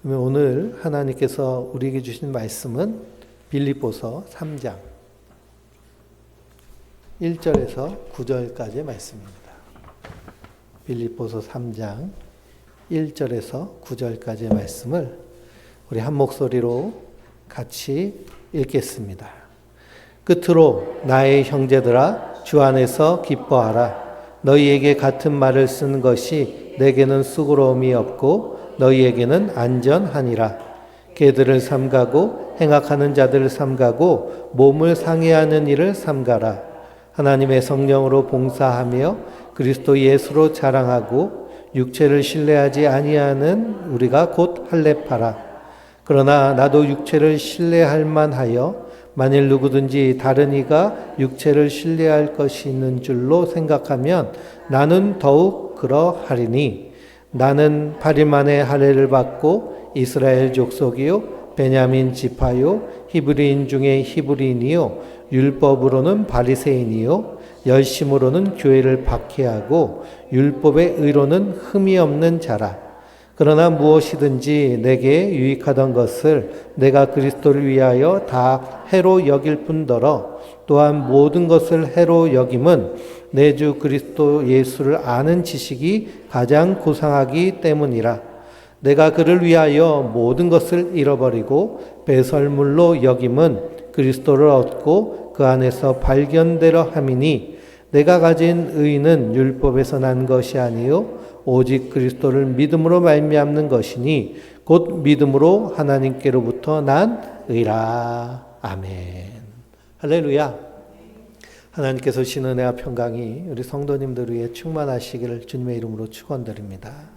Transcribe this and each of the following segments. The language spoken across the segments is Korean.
그러면 오늘 하나님께서 우리에게 주신 말씀은 빌립보서 3장 1절에서 9절까지의 말씀입니다. 빌립보서 3장 1절에서 9절까지의 말씀을 우리 한 목소리로 같이 읽겠습니다. 끝으로 나의 형제들아 주 안에서 기뻐하라. 너희에게 같은 말을 쓴 것이 내게는 수고로움이 없고 너희에게는 안전하니라. 개들을 삼가고 행악하는 자들을 삼가고 몸을 상해하는 일을 삼가라. 하나님의 성령으로 봉사하며 그리스도 예수로 자랑하고 육체를 신뢰하지 아니하는 우리가 곧 할례파라. 그러나 나도 육체를 신뢰할 만하여 만일 누구든지 다른 이가 육체를 신뢰할 것이 있는 줄로 생각하면 나는 더욱 그러하리니 나는 8일 만에 할례를 받고 이스라엘 족속이요 베냐민 지파요 히브리인 중에 히브리인이요 율법으로는 바리새인이요 열심으로는 교회를 박해하고 율법의 의로는 흠이 없는 자라. 그러나 무엇이든지 내게 유익하던 것을 내가 그리스도를 위하여 다 해로 여길 뿐더러 또한 모든 것을 해로 여김은 내 주 그리스도 예수를 아는 지식이 가장 고상하기 때문이라. 내가 그를 위하여 모든 것을 잃어버리고 배설물로 여김은 그리스도를 얻고 그 안에서 발견되려 함이니 내가 가진 의는 율법에서 난 것이 아니요 오직 그리스도를 믿음으로 말미암는 것이니 곧 믿음으로 하나님께로부터 난 의라. 아멘. 할렐루야. 하나님께서 주신 은혜와 평강이 우리 성도님들 위해 충만하시기를 주님의 이름으로 축원드립니다.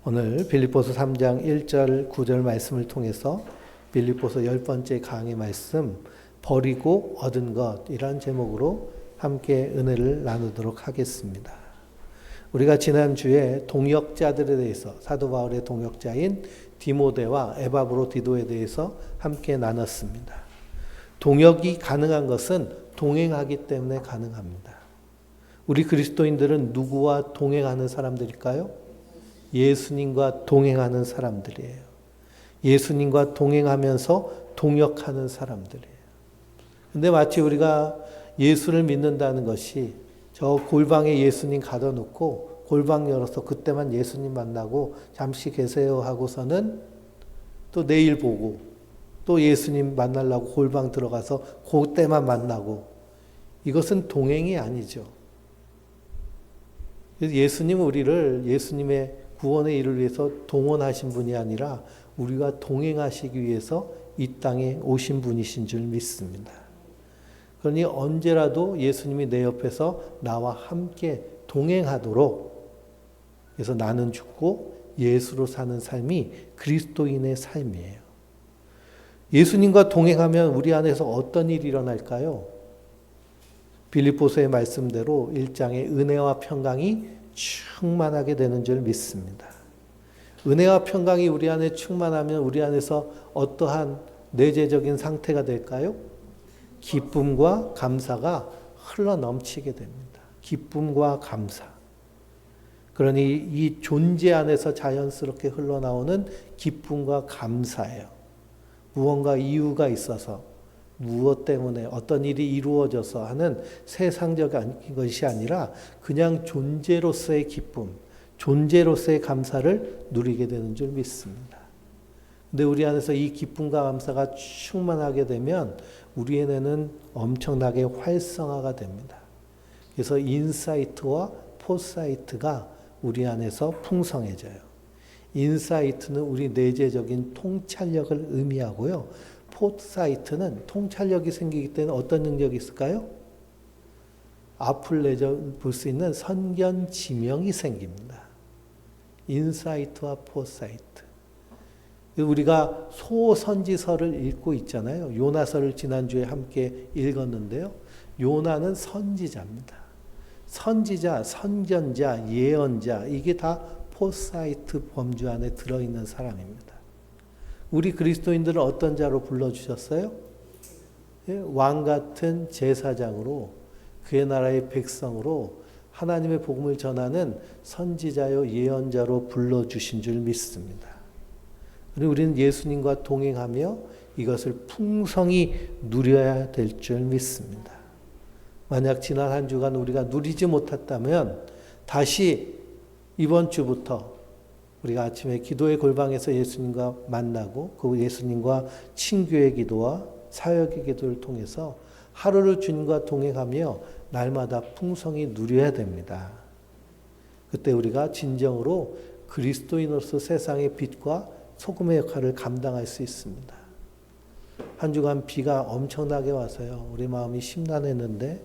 오늘 빌립보서 3장 1절 9절 말씀을 통해서 빌립보서 10번째 강의 말씀 버리고 얻은 것이라는 제목으로 함께 은혜를 나누도록 하겠습니다. 우리가 지난주에 동역자들에 대해서 사도 바울의 동역자인 디모데와 에바브로디도에 대해서 함께 나눴습니다. 동역이 가능한 것은 동행하기 때문에 가능합니다. 우리 그리스도인들은 누구와 동행하는 사람들일까요? 예수님과 동행하는 사람들이에요. 예수님과 동행하면서 동역하는 사람들이에요. 근데 마치 우리가 예수를 믿는다는 것이 저 골방에 예수님 가둬놓고 골방 열어서 그때만 예수님 만나고 잠시 계세요 하고서는 또 내일 보고 또 예수님 만나려고 골방 들어가서 그때만 만나고 이것은 동행이 아니죠. 예수님은 우리를 예수님의 구원의 일을 위해서 동원하신 분이 아니라 우리가 동행하시기 위해서 이 땅에 오신 분이신 줄 믿습니다. 그러니 언제라도 예수님이 내 옆에서 나와 함께 동행하도록 그래서 나는 죽고 예수로 사는 삶이 그리스도인의 삶이에요. 예수님과 동행하면 우리 안에서 어떤 일이 일어날까요? 빌립보서의 말씀대로 1장의 은혜와 평강이 충만하게 되는 줄 믿습니다. 은혜와 평강이 우리 안에 충만하면 우리 안에서 어떠한 내재적인 상태가 될까요? 기쁨과 감사가 흘러넘치게 됩니다. 기쁨과 감사. 그러니 이 존재 안에서 자연스럽게 흘러나오는 기쁨과 감사예요. 무언가 이유가 있어서 무엇 때문에 어떤 일이 이루어져서 하는 세상적인 것이 아니라 그냥 존재로서의 기쁨, 존재로서의 감사를 누리게 되는 줄 믿습니다. 근데 우리 안에서 이 기쁨과 감사가 충만하게 되면 우리에게는 엄청나게 활성화가 됩니다. 그래서 인사이트와 포사이트가 우리 안에서 풍성해져요. 인사이트는 우리 내재적인 통찰력을 의미하고요. 포사이트는 통찰력이 생기기 때문에 어떤 능력이 있을까요? 앞을 내볼 수 있는 선견지명이 생깁니다. 인사이트와 포사이트. 우리가 소선지서를 읽고 있잖아요. 요나서를 지난주에 함께 읽었는데요. 요나는 선지자입니다. 선지자, 선견자, 예언자 이게 다 포사이트 범주 안에 들어있는 사람입니다. 우리 그리스도인들은 어떤 자로 불러주셨어요? 왕 같은 제사장으로 그의 나라의 백성으로 하나님의 복음을 전하는 선지자요 예언자로 불러주신 줄 믿습니다. 우리는 예수님과 동행하며 이것을 풍성히 누려야 될 줄 믿습니다. 만약 지난 한 주간 우리가 누리지 못했다면 다시 이번 주부터 우리가 아침에 기도의 골방에서 예수님과 만나고 그 예수님과 친교의 기도와 사역의 기도를 통해서 하루를 주님과 동행하며 날마다 풍성히 누려야 됩니다. 그때 우리가 진정으로 그리스도인으로서 세상의 빛과 소금의 역할을 감당할 수 있습니다. 한 주간 비가 엄청나게 와서요. 우리 마음이 심란했는데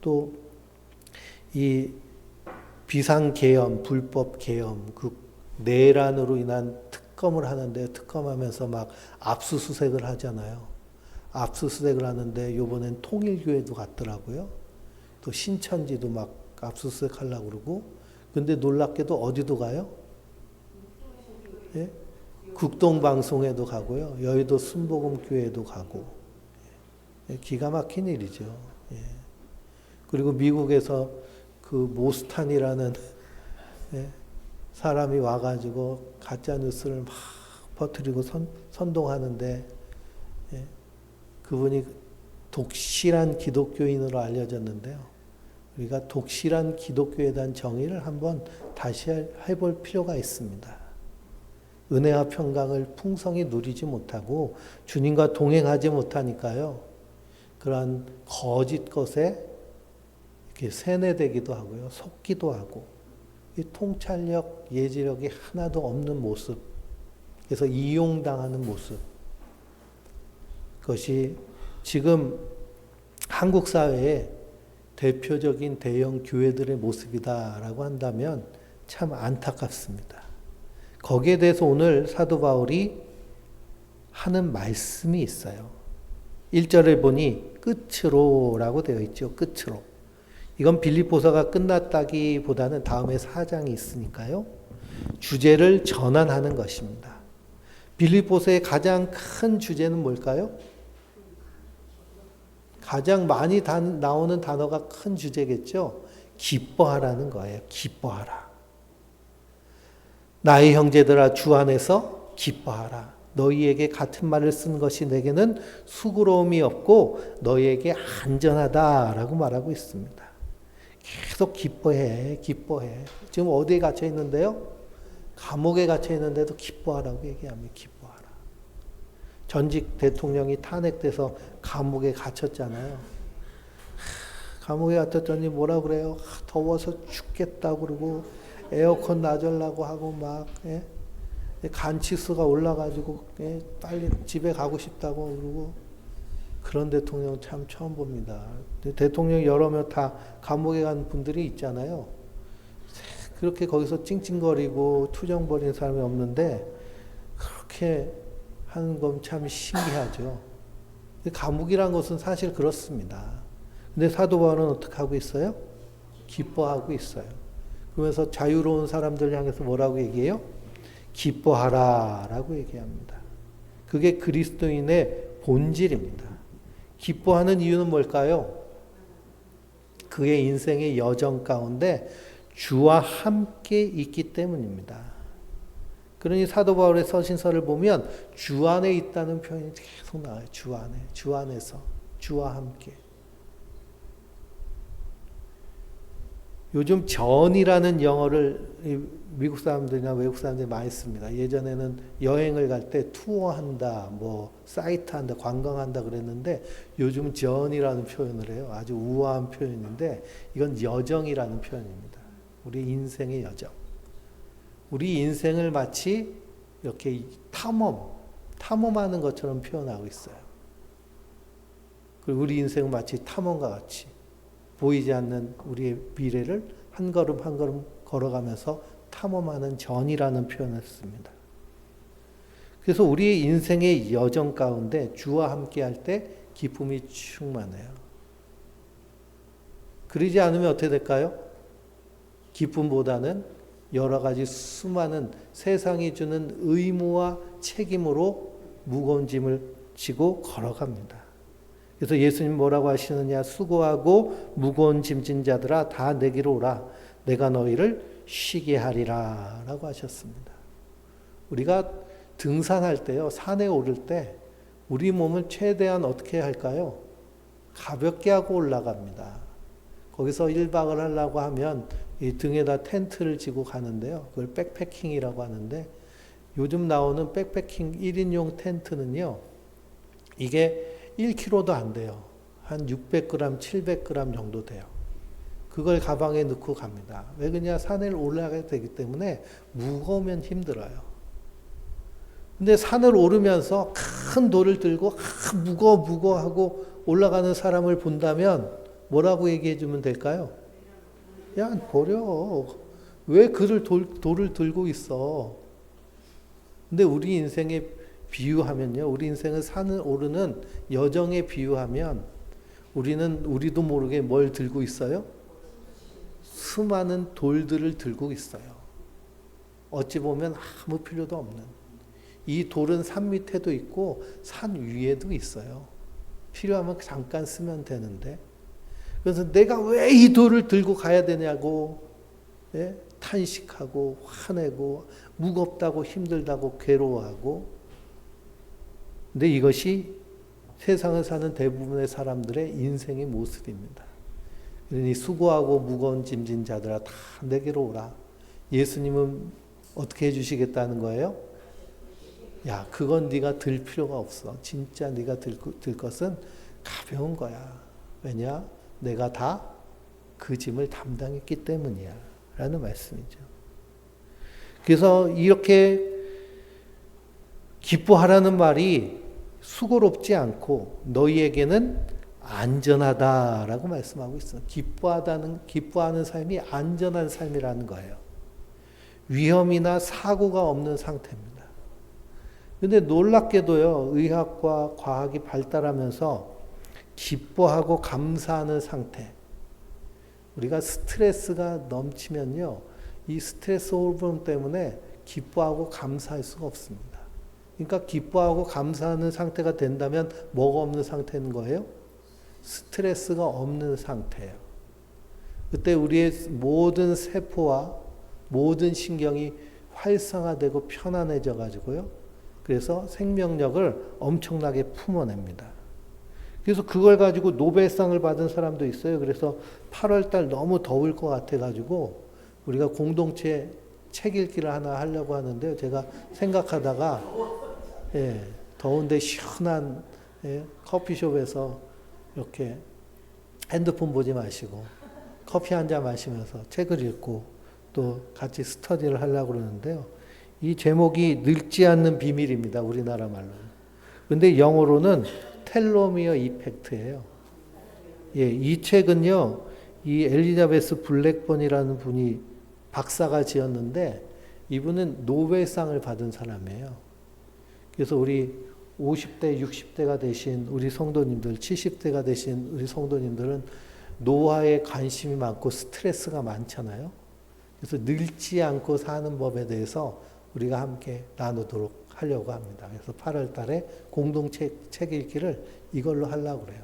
또 이 비상계엄, 불법계엄, 그 내란으로 인한 특검을 하는데 특검하면서 막 압수수색을 하잖아요. 압수수색을 하는데 요번엔 통일교회도 갔더라고요. 또 신천지도 막 압수수색하려고 그러고 근데 놀랍게도 어디도 가요? 예? 국동방송에도 가고요. 여의도 순복음교회도 가고 예? 기가 막힌 일이죠. 예. 그리고 미국에서 그 모스탄이라는 예? 사람이 와가지고 가짜 뉴스를 막 퍼뜨리고 선동하는데 예? 그분이 독실한 기독교인으로 알려졌는데요. 우리가 독실한 기독교에 대한 정의를 한번 다시 해볼 필요가 있습니다. 은혜와 평강을 풍성히 누리지 못하고 주님과 동행하지 못하니까요. 그러한 거짓 것에 이렇게 세뇌되기도 하고요. 속기도 하고 이 통찰력, 예지력이 하나도 없는 모습, 그래서 이용당하는 모습, 그것이 지금 한국 사회의 대표적인 대형 교회들의 모습이다라고 한다면 참 안타깝습니다. 거기에 대해서 오늘 사도 바울이 하는 말씀이 있어요. 1절에 보니 끝으로라고 되어 있죠. 끝으로. 이건 빌립보서가 끝났다기보다는 다음에 4장이 있으니까요. 주제를 전환하는 것입니다. 빌립보서의 가장 큰 주제는 뭘까요? 가장 많이 나오는 단어가 큰 주제겠죠. 기뻐하라는 거예요. 기뻐하라. 나의 형제들아 주 안에서 기뻐하라. 너희에게 같은 말을 쓴 것이 내게는 수고로움이 없고 너희에게 안전하다라고 말하고 있습니다. 계속 기뻐해. 지금 어디에 갇혀 있는데요? 감옥에 갇혀 있는데도 기뻐하라고 얘기합니다. 기뻐하라. 전직 대통령이 탄핵돼서 감옥에 갇혔잖아요. 감옥에 갇혔더니 뭐라 그래요? 더워서 죽겠다고 그러고 에어컨 놔주려고 하고 막 예? 간치수가 올라가지고 예? 빨리 집에 가고 싶다고 그러고 그런 대통령 참 처음 봅니다. 대통령 여러 명 다 감옥에 간 분들이 있잖아요. 그렇게 거기서 찡찡거리고 투정 벌이는 사람이 없는데 그렇게 하는 건 참 신기하죠. 감옥이란 것은 사실 그렇습니다. 근데 사도 바울은 어떻게 하고 있어요? 기뻐하고 있어요. 그러면서 자유로운 사람들 향해서 뭐라고 얘기해요? 기뻐하라 라고 얘기합니다. 그게 그리스도인의 본질입니다. 기뻐하는 이유는 뭘까요? 그의 인생의 여정 가운데 주와 함께 있기 때문입니다. 그러니 사도 바울의 서신서를 보면 주 안에 있다는 표현이 계속 나와요. 주 안에, 주 안에서, 주와 함께. 요즘 전이라는 영어를 미국 사람들이나 외국 사람들이 많이 씁니다. 예전에는 여행을 갈 때 투어한다, 뭐 사이트한다, 관광한다 그랬는데 요즘 전이라는 표현을 해요. 아주 우아한 표현인데 이건 여정이라는 표현입니다. 우리 인생의 여정. 우리 인생을 마치 이렇게 탐험하는 것처럼 표현하고 있어요. 그리고 우리 인생은 마치 탐험과 같이 보이지 않는 우리의 미래를 한 걸음 한 걸음 걸어가면서 탐험하는 전이라는 표현을 씁니다. 그래서 우리의 인생의 여정 가운데 주와 함께 할 때 기쁨이 충만해요. 그러지 않으면 어떻게 될까요? 기쁨보다는 여러 가지 수많은 세상이 주는 의무와 책임으로 무거운 짐을 지고 걸어갑니다. 그래서 예수님 뭐라고 하시느냐? 수고하고 무거운 짐진 자들아 다 내게로 오라. 내가 너희를 쉬게 하리라 라고 하셨습니다. 우리가 등산할 때요, 산에 오를 때 우리 몸을 최대한 어떻게 할까요? 가볍게 하고 올라갑니다. 거기서 1박을 하려고 하면 이 등에다 텐트를 지고 가는데요. 그걸 백패킹이라고 하는데, 요즘 나오는 백패킹 1인용 텐트는요, 이게 1kg도 안 돼요. 한 600g, 700g 정도 돼요. 그걸 가방에 넣고 갑니다. 왜 그러냐? 산에 올라가야 되기 때문에 무거우면 힘들어요. 근데 산을 오르면서 큰 돌을 들고 무거워 하고 올라가는 사람을 본다면 뭐라고 얘기해 주면 될까요? 야, 버려. 왜 돌을 들고 있어? 근데 우리 인생에 비유하면요. 우리 인생은 산을 오르는 여정에 비유하면 우리도 모르게 뭘 들고 있어요? 수많은 돌들을 들고 있어요. 어찌 보면 아무 필요도 없는. 이 돌은 산 밑에도 있고 산 위에도 있어요. 필요하면 잠깐 쓰면 되는데. 그래서 내가 왜 이 돌을 들고 가야 되냐고, 예? 탄식하고 화내고 무겁다고 힘들다고 괴로워하고. 근데 이것이 세상을 사는 대부분의 사람들의 인생의 모습입니다. 그러니 수고하고 무거운 짐진 자들아 다 내게로 오라. 예수님은 어떻게 해주시겠다는 거예요? 야, 그건 네가 들 필요가 없어. 진짜 네가 들 것은 가벼운 거야. 왜냐? 내가 다 그 짐을 담당했기 때문이야. 라는 말씀이죠. 그래서 이렇게 기뻐하라는 말이 수고롭지 않고 너희에게는 안전하다라고 말씀하고 있어요. 기뻐하는 삶이 안전한 삶이라는 거예요. 위험이나 사고가 없는 상태입니다. 근데 놀랍게도요, 의학과 과학이 발달하면서 기뻐하고 감사하는 상태. 우리가 스트레스가 넘치면요, 이 스트레스 호르몬 때문에 기뻐하고 감사할 수가 없습니다. 그러니까 기뻐하고 감사하는 상태가 된다면 뭐가 없는 상태인 거예요? 스트레스가 없는 상태예요. 그때 우리의 모든 세포와 모든 신경이 활성화되고 편안해져 가지고요. 그래서 생명력을 엄청나게 품어냅니다. 그래서 그걸 가지고 노벨상을 받은 사람도 있어요. 그래서 8월 달 너무 더울 것 같아 가지고 우리가 공동체 책 읽기를 하나 하려고 하는데요. 제가 생각하다가 더운데 시원한 커피숍에서 이렇게 핸드폰 보지 마시고 커피 한 잔 마시면서 책을 읽고 또 같이 스터디를 하려고 그러는데요. 이 제목이 늙지 않는 비밀입니다. 우리나라 말로. 근데 영어로는 텔로미어 이펙트예요. 이 책은요, 이 엘리자베스 블랙번이라는 분이 박사가 지었는데 이분은 노벨상을 받은 사람이에요. 그래서 우리 50대, 60대가 되신 우리 성도님들, 70대가 되신 우리 성도님들은 노화에 관심이 많고 스트레스가 많잖아요. 그래서 늙지 않고 사는 법에 대해서 우리가 함께 나누도록 하려고 합니다. 그래서 8월 달에 공동책 책 읽기를 이걸로 하려고 그래요.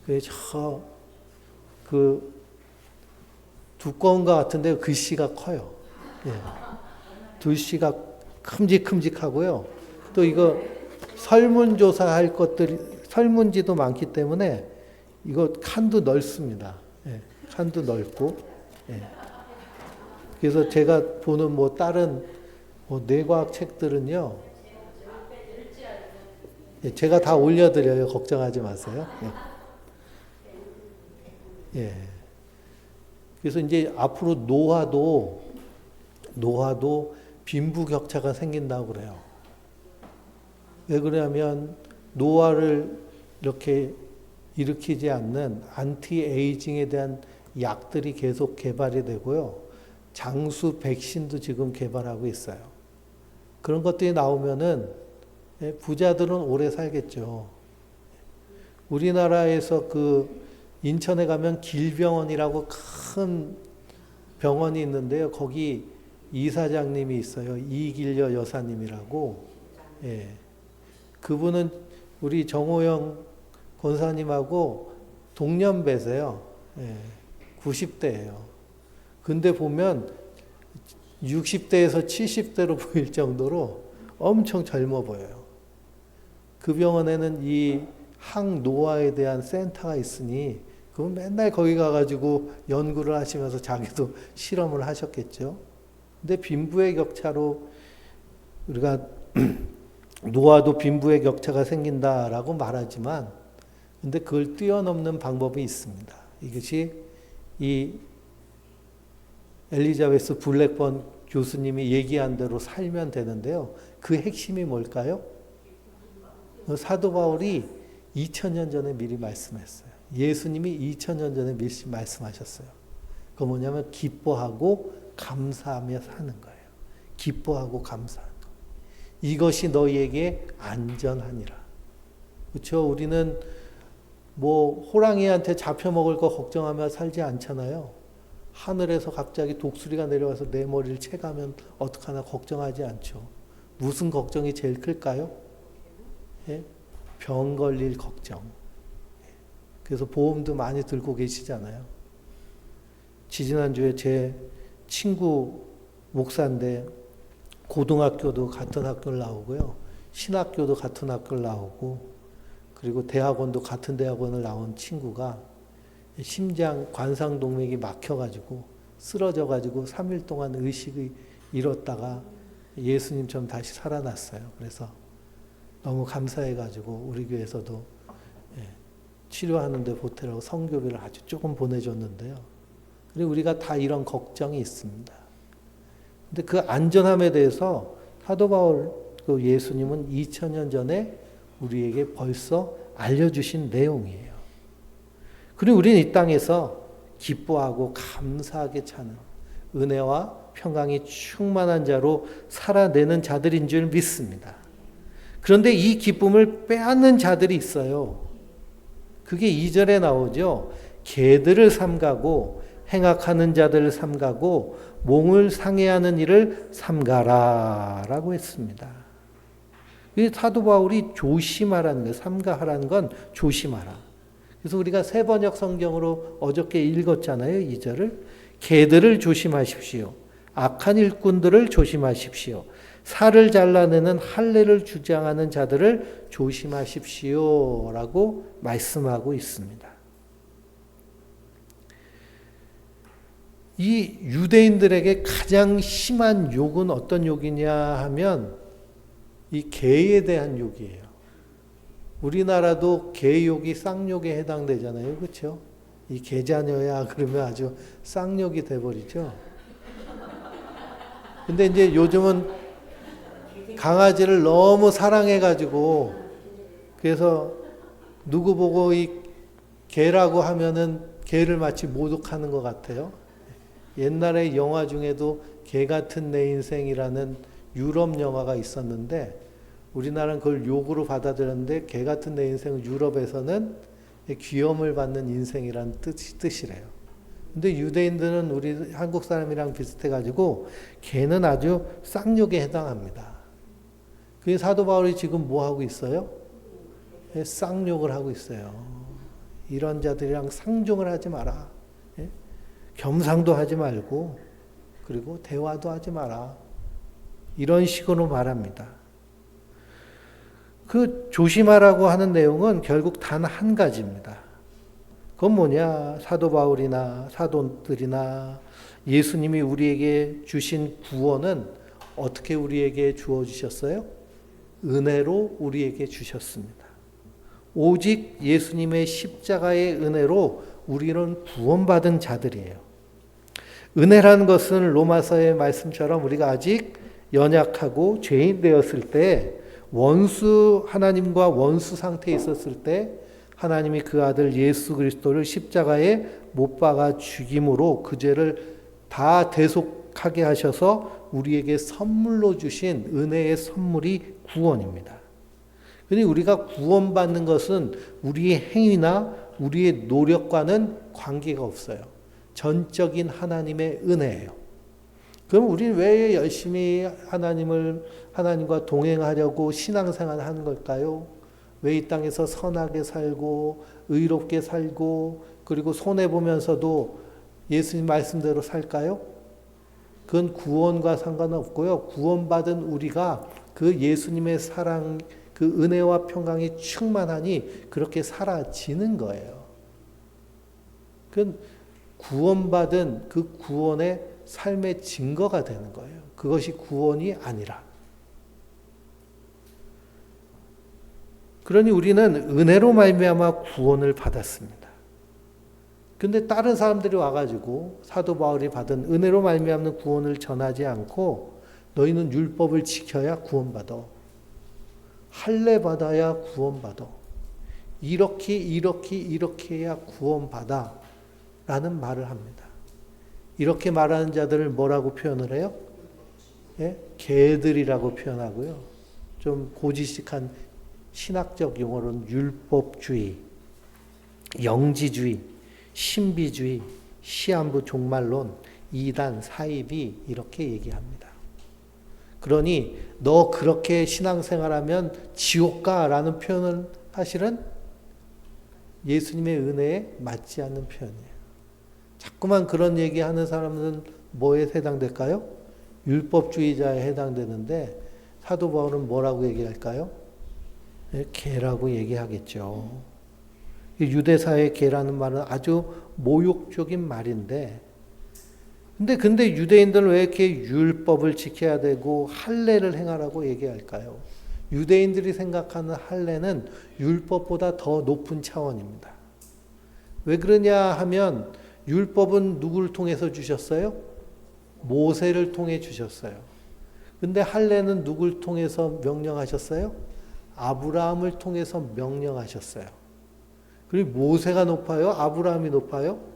그래서 두꺼운 것 같은데 글씨가 커요. 글씨가 큼직큼직하고요. 또 이거 설문조사할 것들이, 설문지도 많기 때문에 이거 칸도 넓습니다. 칸도 넓고. 그래서 제가 보는 다른 뇌과학 책들은요, 제가 다 올려드려요. 걱정하지 마세요. 그래서 이제 앞으로 노화도 빈부격차가 생긴다고 그래요. 왜 그러냐면 노화를 이렇게 일으키지 않는 안티에이징에 대한 약들이 계속 개발이 되고요. 장수 백신도 지금 개발하고 있어요. 그런 것들이 나오면은 부자들은 오래 살겠죠. 우리나라에서 인천에 가면 길병원이라고 큰 병원이 있는데요. 거기 이사장님이 있어요. 이길려 여사님이라고. 그분은 우리 정호영 권사님하고 동년배세요. 90대예요. 근데 보면 60대에서 70대로 보일 정도로 엄청 젊어 보여요. 그 병원에는 이 항노화에 대한 센터가 있으니 그분 맨날 거기 가가지고 연구를 하시면서 자기도 실험을 하셨겠죠. 근데 빈부의 격차로 우리가 노화도 빈부의 격차가 생긴다라고 말하지만 근데 그걸 뛰어넘는 방법이 있습니다. 이것이 이 엘리자베스 블랙번 교수님이 얘기한 대로 살면 되는데요. 그 핵심이 뭘까요? 사도 바울이 2000년 전에 미리 말씀했어요. 예수님이 2000년 전에 미리 말씀하셨어요. 그거 뭐냐면 기뻐하고 감사하며 사는 거예요. 기뻐하고 감사하는 거. 이것이 너희에게 안전하니라. 그렇죠? 우리는 뭐 호랑이한테 잡혀먹을 거 걱정하며 살지 않잖아요. 하늘에서 갑자기 독수리가 내려와서 내 머리를 채가면 어떡하나 걱정하지 않죠. 무슨 걱정이 제일 클까요? 예? 병 걸릴 걱정. 그래서 보험도 많이 들고 계시잖아요. 지지난주에 제 친구 목사인데 고등학교도 같은 학교를 나오고요. 신학교도 같은 학교를 나오고 그리고 대학원도 같은 대학원을 나온 친구가 심장 관상동맥이 막혀가지고 쓰러져가지고 3일 동안 의식을 잃었다가 예수님처럼 다시 살아났어요. 그래서 너무 감사해가지고 우리 교회에서도 치료하는데 보태라고 성교비를 아주 조금 보내줬는데요. 그리고 우리가 다 이런 걱정이 있습니다. 근데 그 안전함에 대해서 사도 바울 그 예수님은 2000년 전에 우리에게 벌써 알려주신 내용이에요. 그리고 우리는 이 땅에서 기뻐하고 감사하게 차는 은혜와 평강이 충만한 자로 살아내는 자들인 줄 믿습니다. 그런데 이 기쁨을 빼앗는 자들이 있어요. 그게 2절에 나오죠. 개들을 삼가고 행악하는 자들을 삼가고 몸을 상해하는 일을 삼가라 라고 했습니다. 사도 바울이 조심하라는 거예요. 삼가하라는 건 조심하라. 그래서 우리가 세번역 성경으로 어저께 읽었잖아요. 2절을. 개들을 조심하십시오. 악한 일꾼들을 조심하십시오. 살을 잘라내는 할례를 주장하는 자들을 조심하십시오 라고 말씀하고 있습니다. 이 유대인들에게 가장 심한 욕은 어떤 욕이냐 하면 이 개에 대한 욕이에요. 우리나라도 개욕이 쌍욕에 해당되잖아요. 그렇죠? 이 개자녀야 그러면 아주 쌍욕이 돼버리죠. 근데 이제 요즘은 강아지를 너무 사랑해가지고 그래서 누구 보고 이 개라고 하면은 개를 마치 모독하는 것 같아요. 옛날에 영화 중에도 개 같은 내 인생이라는 유럽 영화가 있었는데 우리나라는 그걸 욕으로 받아들였는데 개 같은 내 인생은 유럽에서는 귀염을 받는 인생이라는 뜻이래요. 근데 유대인들은 우리 한국 사람이랑 비슷해가지고 개는 아주 쌍욕에 해당합니다. 그 사도 바울이 지금 뭐 하고 있어요? 쌍욕을 하고 있어요. 이런 자들이랑 상종을 하지 마라. 겸상도 하지 말고 그리고 대화도 하지 마라. 이런 식으로 말합니다. 그 조심하라고 하는 내용은 결국 단 한 가지입니다. 그건 뭐냐? 사도 바울이나 사도들이나 예수님이 우리에게 주신 구원은 어떻게 우리에게 주어주셨어요? 은혜로 우리에게 주셨습니다. 오직 예수님의 십자가의 은혜로 우리는 구원받은 자들이에요. 은혜라는 것은 로마서의 말씀처럼 우리가 아직 연약하고 죄인 되었을 때 하나님과 원수 상태에 있었을 때 하나님이 그 아들 예수 그리스도를 십자가에 못 박아 죽임으로 그 죄를 다 대속하게 하셔서 우리에게 선물로 주신 은혜의 선물이 구원입니다. 그런데 우리가 구원받는 것은 우리의 행위나 우리의 노력과는 관계가 없어요. 전적인 하나님의 은혜예요. 그럼 우리는 왜 열심히 하나님과 동행하려고 신앙생활을 하는 걸까요? 왜 이 땅에서 선하게 살고 의롭게 살고 그리고 손해보면서도 예수님 말씀대로 살까요? 그건 구원과 상관없고요. 구원받은 우리가 그 그 예수님의 사랑, 그 은혜와 평강이 충만하니 그렇게 살아지는 거예요. 그 구원받은 그 구원의 삶의 증거가 되는 거예요. 그것이 구원이 아니라. 그러니 우리는 은혜로 말미암아 구원을 받았습니다. 근데 다른 사람들이 와가지고 사도 바울이 받은 은혜로 말미암는 구원을 전하지 않고 너희는 율법을 지켜야 구원받아. 할례 받아야 구원받아. 이렇게 해야 구원받아. 라는 말을 합니다. 이렇게 말하는 자들을 뭐라고 표현을 해요? 예? 개들이라고 표현하고요. 좀 고지식한 신학적 용어로는 율법주의, 영지주의, 신비주의, 시한부 종말론, 이단, 사입이 이렇게 얘기합니다. 그러니 너 그렇게 신앙생활하면 지옥 가라는 표현은 사실은 예수님의 은혜에 맞지 않는 표현이에요. 자꾸만 그런 얘기하는 사람은 뭐에 해당될까요? 율법주의자에 해당되는데 사도 바울은 뭐라고 얘기할까요? 개라고 얘기하겠죠. 유대사의 개라는 말은 아주 모욕적인 말인데 근데 유대인들은 왜 이렇게 율법을 지켜야 되고 할례를 행하라고 얘기할까요? 유대인들이 생각하는 할례는 율법보다 더 높은 차원입니다. 왜 그러냐 하면 율법은 누구를 통해서 주셨어요? 모세를 통해 주셨어요. 근데 할례는 누구를 통해서 명령하셨어요? 아브라함을 통해서 명령하셨어요. 그리고 모세가 높아요? 아브라함이 높아요?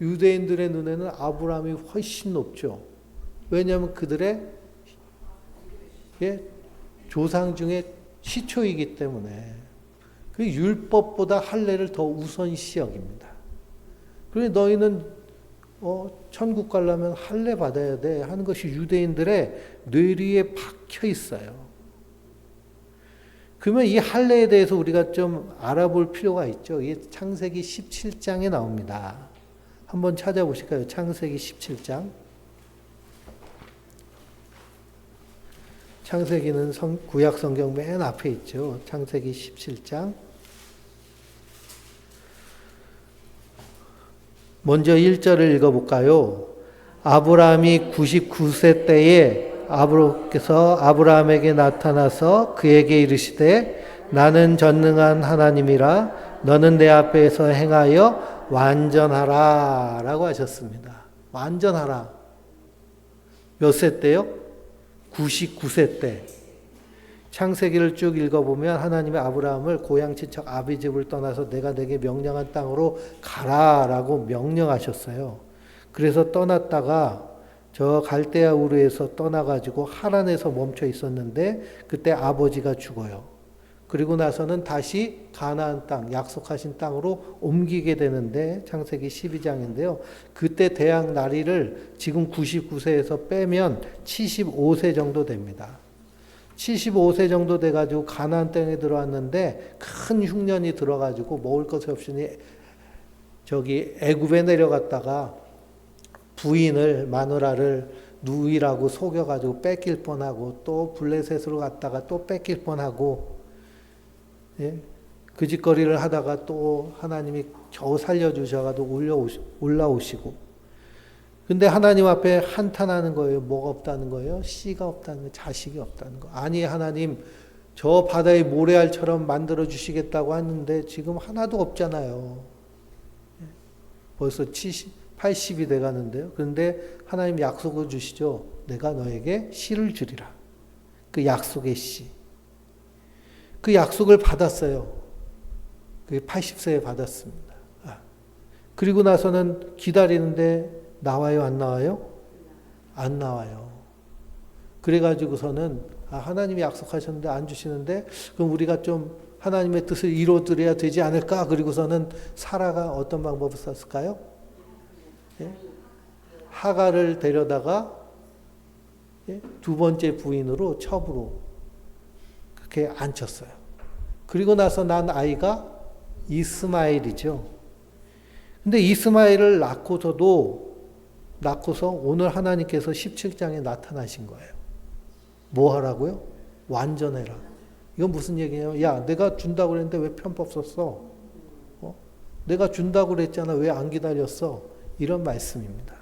유대인들의 눈에는 아브라함이 훨씬 높죠. 왜냐하면 그들의 조상 중에 시초이기 때문에 그 율법보다 할례를 더 우선시 여깁니다. 그래서 너희는 천국 가려면 할례 받아야 돼 하는 것이 유대인들의 뇌리에 박혀 있어요. 그러면 이 할례에 대해서 우리가 좀 알아볼 필요가 있죠. 이게 창세기 17장에 나옵니다. 한번 찾아보실까요? 창세기 17장. 창세기는 구약 성경 맨 앞에 있죠. 창세기 17장. 먼저 1절을 읽어볼까요? 아브라함이 99세 때에 아브로께서 아브라함에게 나타나서 그에게 이르시되 나는 전능한 하나님이라 너는 내 앞에서 행하여 완전하라 라고 하셨습니다. 완전하라. 몇 세 때요? 99세 때. 창세기를 쭉 읽어보면 하나님의 아브라함을 고향 친척 아비집을 떠나서 내가 내게 명령한 땅으로 가라라고 명령하셨어요. 그래서 떠났다가 저 갈대아 우르에서 떠나가지고 하란에서 멈춰 있었는데 그때 아버지가 죽어요. 그리고 나서는 다시 가나안 땅, 약속하신 땅으로 옮기게 되는데 창세기 12장인데요. 그때 대학 나이를 지금 99세에서 빼면 75세 정도 됩니다. 75세 정도 돼가지고 가나안 땅에 들어왔는데 큰 흉년이 들어가지고 먹을 것이 없으니 저기 애굽에 내려갔다가 부인을 마누라를 누이라고 속여가지고 뺏길 뻔하고 또 블레셋으로 갔다가 또 뺏길 뻔하고 그 짓거리를 하다가 또 하나님이 겨우 살려주셔가지고 올라오시고 근데 하나님 앞에 한탄하는 거예요. 뭐가 없다는 거예요? 씨가 없다는 거예요. 자식이 없다는 거. 아니 하나님 저 바다의 모래알처럼 만들어 주시겠다고 하는데 지금 하나도 없잖아요. 벌써 80이 돼가는데요. 그런데 하나님 약속을 주시죠. 내가 너에게 씨를 주리라. 그 약속의 씨. 그 약속을 받았어요. 그 80세에 받았습니다. 그리고 나서는 기다리는데 나와요, 안 나와요? 안 나와요. 그래가지고서는 하나님이 약속하셨는데 안 주시는데 그럼 우리가 좀 하나님의 뜻을 이루어드려야 되지 않을까? 그리고서는 사라가 어떤 방법을 썼을까요? 하가를 데려다가 두 번째 부인으로 첩으로 그렇게 앉혔어요. 그리고 나서 난 아이가 이스마엘이죠. 근데 이스마엘을 낳고서 오늘 하나님께서 17장에 나타나신 거예요. 뭐 하라고요? 완전해라. 이건 무슨 얘기냐면, 야, 내가 준다고 그랬는데 왜 편법 썼어? 내가 준다고 그랬잖아. 왜 안 기다렸어? 이런 말씀입니다.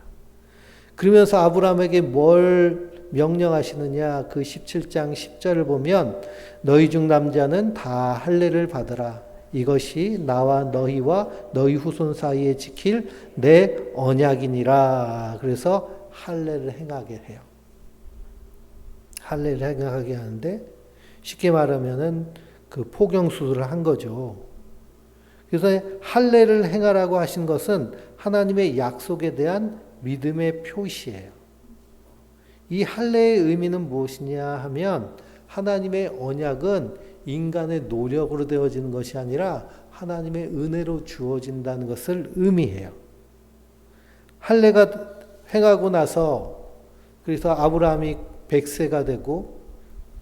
그러면서 아브라함에게 뭘 명령하시느냐? 그 17장 10절을 보면 너희 중 남자는 다 할례를 받으라. 이것이 나와 너희와 너희 후손 사이에 지킬 내 언약이니라. 그래서 할례를 행하게 해요. 할례를 행하게 하는데 쉽게 말하면은 그 포경 수술을 한 거죠. 그래서 할례를 행하라고 하신 것은 하나님의 약속에 대한 믿음의 표시예요. 이 할례의 의미는 무엇이냐 하면 하나님의 언약은 인간의 노력으로 되어지는 것이 아니라 하나님의 은혜로 주어진다는 것을 의미해요. 할례가 행하고 나서 그래서 아브라함이 100세가 되고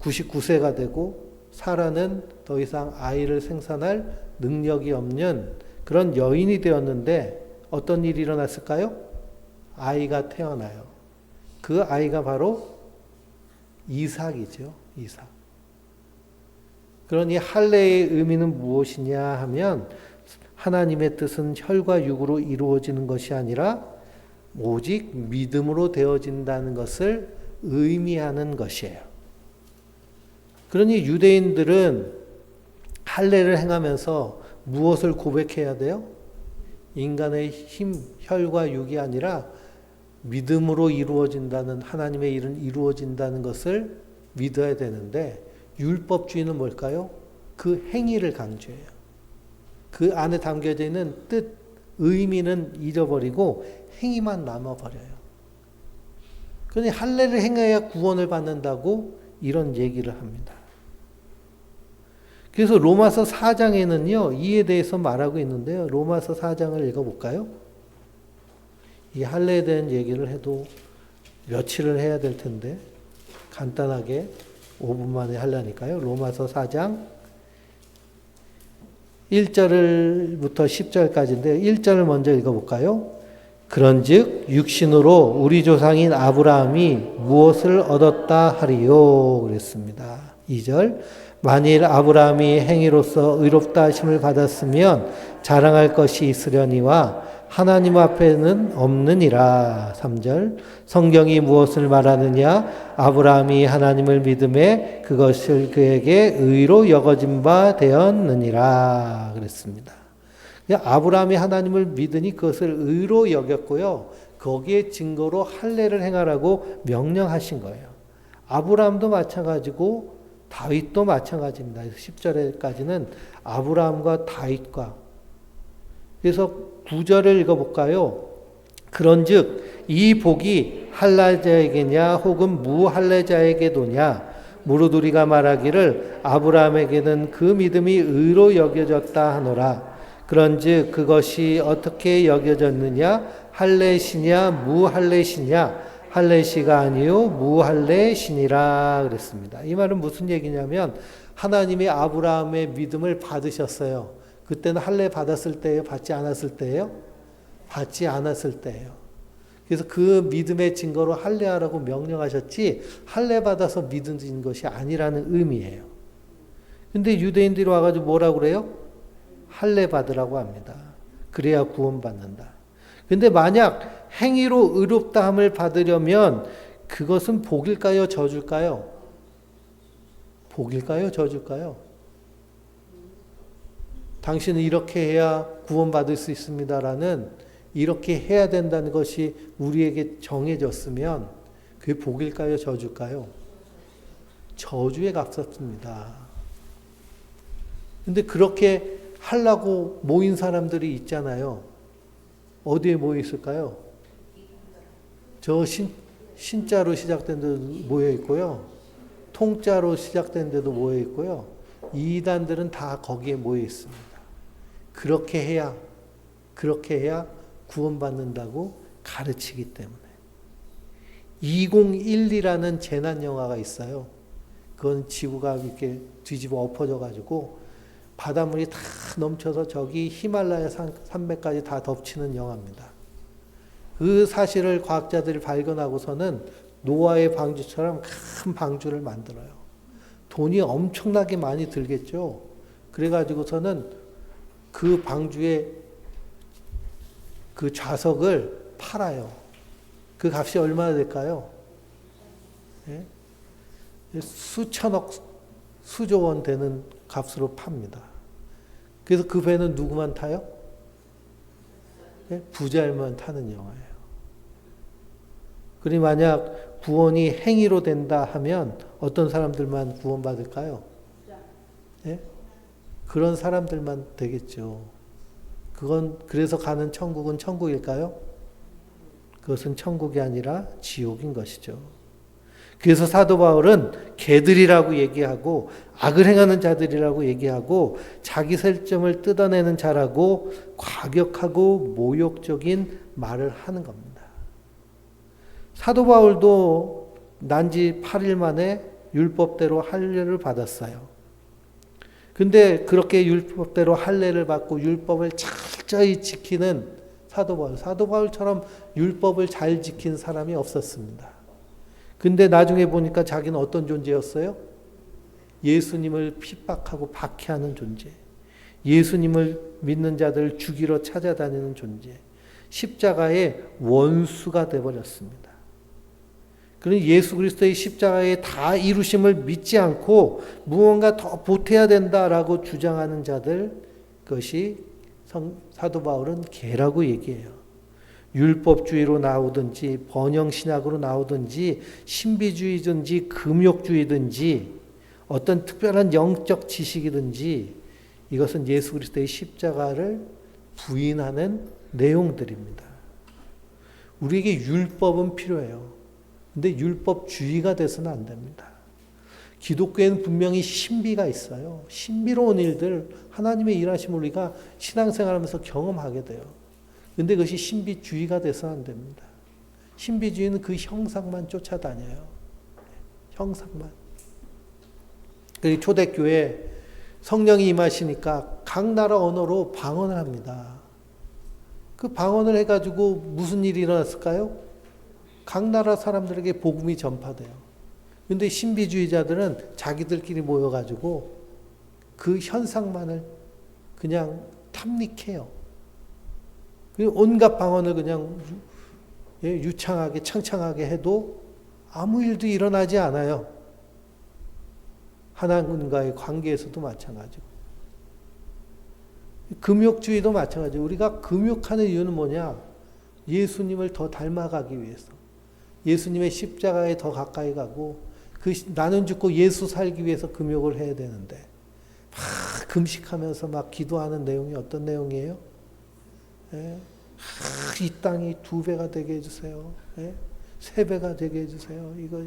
99세가 되고 사라는 더 이상 아이를 생산할 능력이 없는 그런 여인이 되었는데 어떤 일이 일어났을까요? 아이가 태어나요. 그 아이가 바로 이삭이죠. 이삭. 그러니 할례의 의미는 무엇이냐 하면 하나님의 뜻은 혈과 육으로 이루어지는 것이 아니라 오직 믿음으로 되어진다는 것을 의미하는 것이에요. 그러니 유대인들은 할례를 행하면서 무엇을 고백해야 돼요? 인간의 힘, 혈과 육이 아니라 믿음으로 이루어진다는 하나님의 일은 이루어진다는 것을 믿어야 되는데 율법주의는 뭘까요? 그 행위를 강조해요. 그 안에 담겨져 있는 뜻, 의미는 잊어버리고 행위만 남아버려요. 그러니 할례를 행해야 구원을 받는다고 이런 얘기를 합니다. 그래서 로마서 4장에는요, 이에 대해서 말하고 있는데요. 로마서 4장을 읽어볼까요? 이 할례에 대한 얘기를 해도 며칠을 해야 될 텐데 간단하게 5분 만에 하려니까요. 로마서 4장 1절부터 10절까지인데요. 1절을 먼저 읽어볼까요? 그런즉 육신으로 우리 조상인 아브라함이 무엇을 얻었다 하리요? 그랬습니다. 2절 만일 아브라함이 행위로서 의롭다 하심을 받았으면 자랑할 것이 있으려니와 하나님 앞에는 없느니라. 3절 성경이 무엇을 말하느냐? 아브라함이 하나님을 믿음에 그것을 그에게 의로 여겨진 바 되었느니라. 그랬습니다. 아브라함이 하나님을 믿으니 그것을 의로 여겼고요. 거기에 증거로 할례를 행하라고 명령하신 거예요. 아브라함도 마찬가지고 다윗도 마찬가지입니다. 10절까지는 아브라함과 다윗과 그래서 9절을 읽어볼까요? 그런즉 이 복이 할례자에게냐 혹은 무할례자에게도냐 무릇 우리가 말하기를 아브라함에게는 그 믿음이 의로 여겨졌다 하노라. 그런즉 그것이 어떻게 여겨졌느냐? 할례시냐 무할례시냐? 할례시가 아니요 무할례시니라 그랬습니다. 이 말은 무슨 얘기냐면 하나님이 아브라함의 믿음을 받으셨어요. 그때는 할례 받았을 때예요? 받지 않았을 때예요? 받지 않았을 때예요. 그래서 그 믿음의 증거로 할례하라고 명령하셨지 할례 받아서 믿은 것이 아니라는 의미예요. 근데 유대인들이 와가지고 뭐라고 그래요? 할례 받으라고 합니다. 그래야 구원받는다. 근데 만약 행위로 의롭다함을 받으려면 그것은 복일까요? 저줄까요? 복일까요? 저줄까요? 당신은 이렇게 해야 구원받을 수 있습니다라는 이렇게 해야 된다는 것이 우리에게 정해졌으면 그게 복일까요? 저줄까요? 저주에 가깝습니다. 근데 그렇게 하려고 모인 사람들이 있잖아요. 어디에 모여 있을까요? 저 신자로 시작된 데도 모여 있고요. 통자로 시작된 데도 모여 있고요. 이단들은 다 거기에 모여 있습니다. 그렇게 해야 구원받는다고 가르치기 때문에. 2012라는 재난 영화가 있어요. 그건 지구가 이렇게 뒤집어 엎어져 가지고 바닷물이 다 넘쳐서 저기 히말라야 산맥까지 다 덮치는 영화입니다. 그 사실을 과학자들이 발견하고서는 노아의 방주처럼 큰 방주를 만들어요. 돈이 엄청나게 많이 들겠죠. 그래가지고서는 그 방주의 그 좌석을 팔아요. 그 값이 얼마나 될까요? 예? 수천억, 수조 원 되는 값으로 팝니다. 그래서 그 배는 누구만 타요? 예? 부자만 타는 영화예요. 그러니 만약 구원이 행위로 된다 하면 어떤 사람들만 구원받을까요? 예? 그런 사람들만 되겠죠. 그건 그래서 가는 천국은 천국일까요? 그것은 천국이 아니라 지옥인 것이죠. 그래서 사도 바울은 개들이라고 얘기하고 악을 행하는 자들이라고 얘기하고 자기 설점을 뜯어내는 자라고 과격하고 모욕적인 말을 하는 겁니다. 사도 바울도 난지 8일 만에 율법대로 할례를 받았어요. 근데 그렇게 율법대로 할례를 받고 율법을 철저히 지키는 사도 바울처럼 율법을 잘 지킨 사람이 없었습니다. 근데 나중에 보니까 자기는 어떤 존재였어요? 예수님을 핍박하고 박해하는 존재. 예수님을 믿는 자들을 죽이러 찾아다니는 존재. 십자가의 원수가 되어버렸습니다. 그러니 예수 그리스도의 십자가의 다 이루심을 믿지 않고 무언가 더 보태야 된다라고 주장하는 자들, 그것이 사도 바울은 개라고 얘기해요. 율법주의로 나오든지 번영신학으로 나오든지 신비주의든지 금욕주의든지 어떤 특별한 영적 지식이든지 이것은 예수 그리스도의 십자가를 부인하는 내용들입니다. 우리에게 율법은 필요해요. 근데 율법주의가 돼서는 안 됩니다. 기독교에는 분명히 신비가 있어요. 신비로운 일들, 하나님의 일하심을 우리가 신앙생활하면서 경험하게 돼요. 근데 그것이 신비주의가 돼서는 안 됩니다. 신비주의는 그 형상만 쫓아다녀요. 형상만. 초대교회 성령이 임하시니까 각 나라 언어로 방언을 합니다. 그 방언을 해가지고 무슨 일이 일어났을까요? 각 나라 사람들에게 복음이 전파돼요. 근데 신비주의자들은 자기들끼리 모여가지고 그 현상만을 그냥 탐닉해요. 온갖 방언을 그냥 유창하게 창창하게 해도 아무 일도 일어나지 않아요. 하나님과의 관계에서도 마찬가지고. 금욕주의도 마찬가지고. 우리가 금욕하는 이유는 뭐냐? 예수님을 더 닮아가기 위해서. 예수님의 십자가에 더 가까이 가고 나는 죽고 예수 살기 위해서 금욕을 해야 되는데 막 금식하면서 막 기도하는 내용이 어떤 내용이에요? 예? 이 땅이 2배가 되게 해주세요. 예? 3배가 되게 해주세요. 이거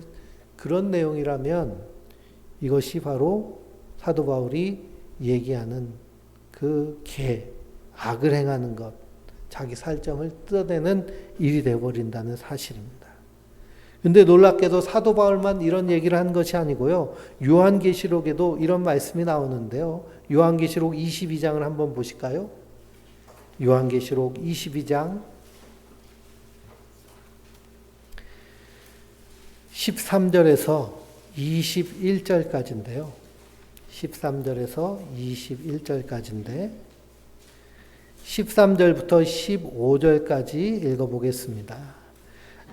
그런 내용이라면 이것이 바로 사도 바울이 얘기하는 그 악을 행하는 것, 자기 살점을 뜯어내는 일이 되어버린다는 사실입니다. 근데 놀랍게도 사도 바울만 이런 얘기를 한 것이 아니고요. 요한계시록에도 이런 말씀이 나오는데요. 요한계시록 22장을 한번 보실까요? 요한계시록 22장 13절에서 21절까지인데요. 13절에서 21절까지인데 13절부터 15절까지 읽어보겠습니다.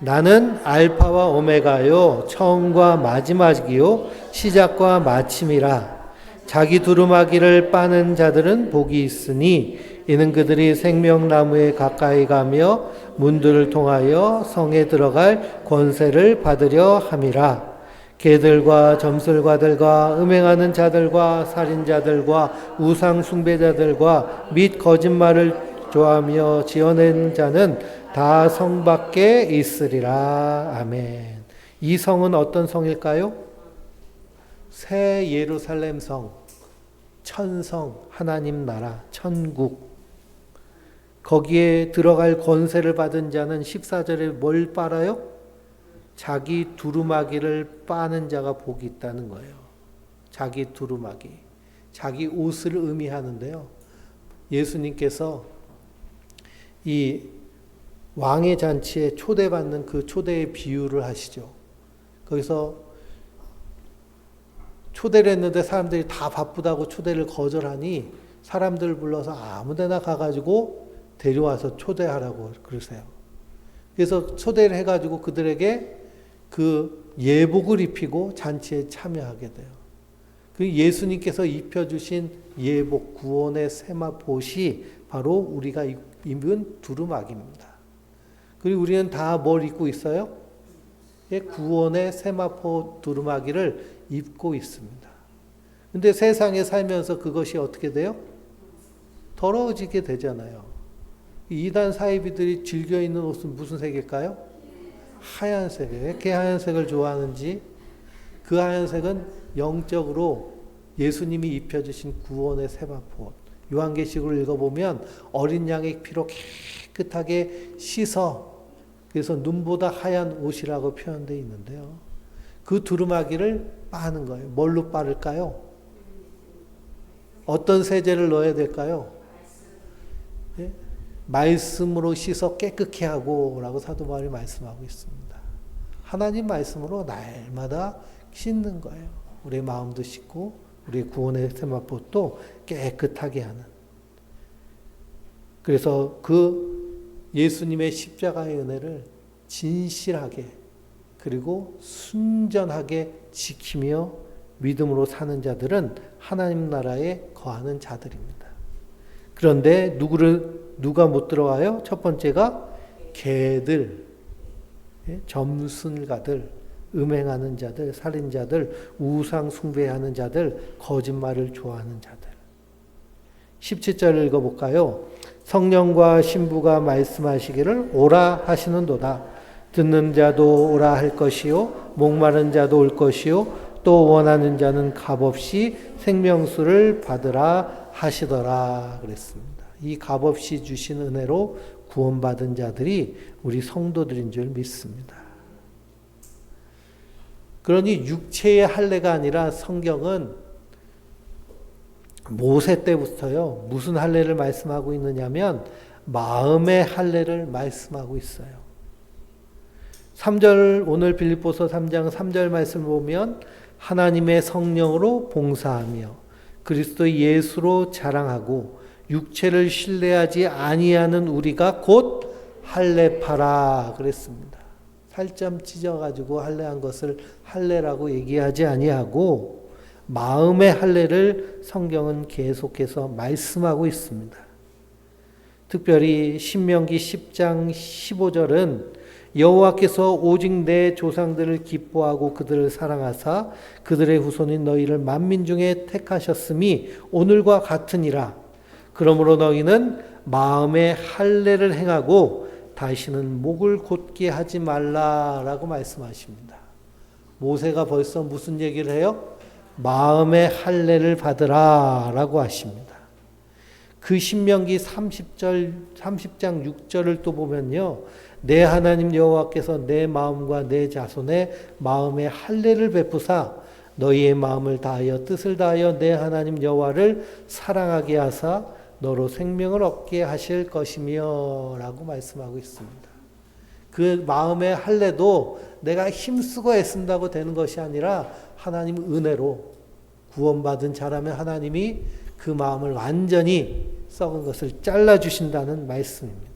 나는 알파와 오메가요 처음과 마지막이요 시작과 마침이라. 자기 두루마기를 빠는 자들은 복이 있으니 이는 그들이 생명나무에 가까이 가며 문들을 통하여 성에 들어갈 권세를 받으려 함이라. 개들과 점술가들과 음행하는 자들과 살인자들과 우상 숭배자들과 및 거짓말을 좋아하며 지어낸 자는 다 성 밖에 있으리라. 아멘. 이 성은 어떤 성일까요? 새 예루살렘 성, 천성, 하나님 나라, 천국. 거기에 들어갈 권세를 받은 자는 14절에 뭘 빨아요? 자기 두루마기를 빠는 자가 복이 있다는 거예요. 자기 두루마기. 자기 옷을 의미하는데요. 예수님께서 이 왕의 잔치에 초대받는 그 초대의 비유를 하시죠. 거기서 초대를 했는데 사람들이 다 바쁘다고 초대를 거절하니 사람들 불러서 아무 데나 가가지고 데려와서 초대하라고 그러세요. 그래서 초대를 해가지고 그들에게 그 예복을 입히고 잔치에 참여하게 돼요. 그 예수님께서 입혀주신 예복, 구원의 세마포시 바로 우리가 입은 두루마기입니다. 그리고 우리는 다 뭘 입고 있어요? 구원의 세마포 두루마기를 입고 있습니다. 근데 세상에 살면서 그것이 어떻게 돼요? 더러워지게 되잖아요. 이단 사이비들이 즐겨 입는 옷은 무슨 색일까요? 하얀색이에요. 왜 이렇게 하얀색을 좋아하는지, 그 하얀색은 영적으로 예수님이 입혀주신 구원의 세마포. 요한계시록을 읽어보면 어린 양의 피로 깨끗하게 씻어, 그래서 눈보다 하얀 옷이라고 표현되어 있는데요. 그 두루마기를 빠는 거예요. 뭘로 빠를까요? 어떤 세제를 넣어야 될까요? 예? 말씀으로 씻어 깨끗게 하고 라고 사도 바울이 말씀하고 있습니다. 하나님 말씀으로 날마다 씻는 거예요. 우리의 마음도 씻고 우리의 구원의 세마포도 깨끗하게 하는. 그래서 그 예수님의 십자가의 은혜를 진실하게 그리고 순전하게 지키며 믿음으로 사는 자들은 하나님 나라에 거하는 자들입니다. 그런데 누가 못 들어가요? 첫 번째가 개들, 점순가들, 음행하는 자들, 살인자들, 우상 숭배하는 자들, 거짓말을 좋아하는 자들. 17절을 읽어볼까요? 성령과 신부가 말씀하시기를 오라 하시는도다. 듣는 자도 오라 할 것이요 목마른 자도 올 것이요 또 원하는 자는 값없이 생명수를 받으라 하시더라 그랬습니다. 이 값없이 주신 은혜로 구원받은 자들이 우리 성도들인 줄 믿습니다. 그러니 육체의 할례가 아니라 성경은 모세 때부터요. 무슨 할례를 말씀하고 있느냐면 마음의 할례를 말씀하고 있어요. 3절 오늘 빌립보서 3장 3절 말씀을 보면 하나님의 성령으로 봉사하며 그리스도 예수로 자랑하고 육체를 신뢰하지 아니하는 우리가 곧 할례파라 그랬습니다. 살점 찢어가지고 할례한 것을 할례라고 얘기하지 아니하고 마음의 할례를 성경은 계속해서 말씀하고 있습니다. 특별히 신명기 10장 15절은 여호와께서 오직 내 조상들을 기뻐하고 그들을 사랑하사 그들의 후손인 너희를 만민 중에 택하셨음이 오늘과 같으니라. 그러므로 너희는 마음의 할례를 행하고 다시는 목을 곧게 하지 말라라고 말씀하십니다. 모세가 벌써 무슨 얘기를 해요? 마음의 할례를 받으라라고 하십니다. 그 신명기 30장 6절을 또 보면요. 내 하나님 여호와께서 내 마음과 내 자손의 마음의 할례를 베푸사 너희의 마음을 다하여 뜻을 다하여 내 하나님 여호와를 사랑하게 하사 너로 생명을 얻게 하실 것이며 라고 말씀하고 있습니다. 그 마음의 할례도 내가 힘쓰고 애쓴다고 되는 것이 아니라 하나님 은혜로 구원받은 자라면 하나님이 그 마음을 완전히 썩은 것을 잘라주신다는 말씀입니다.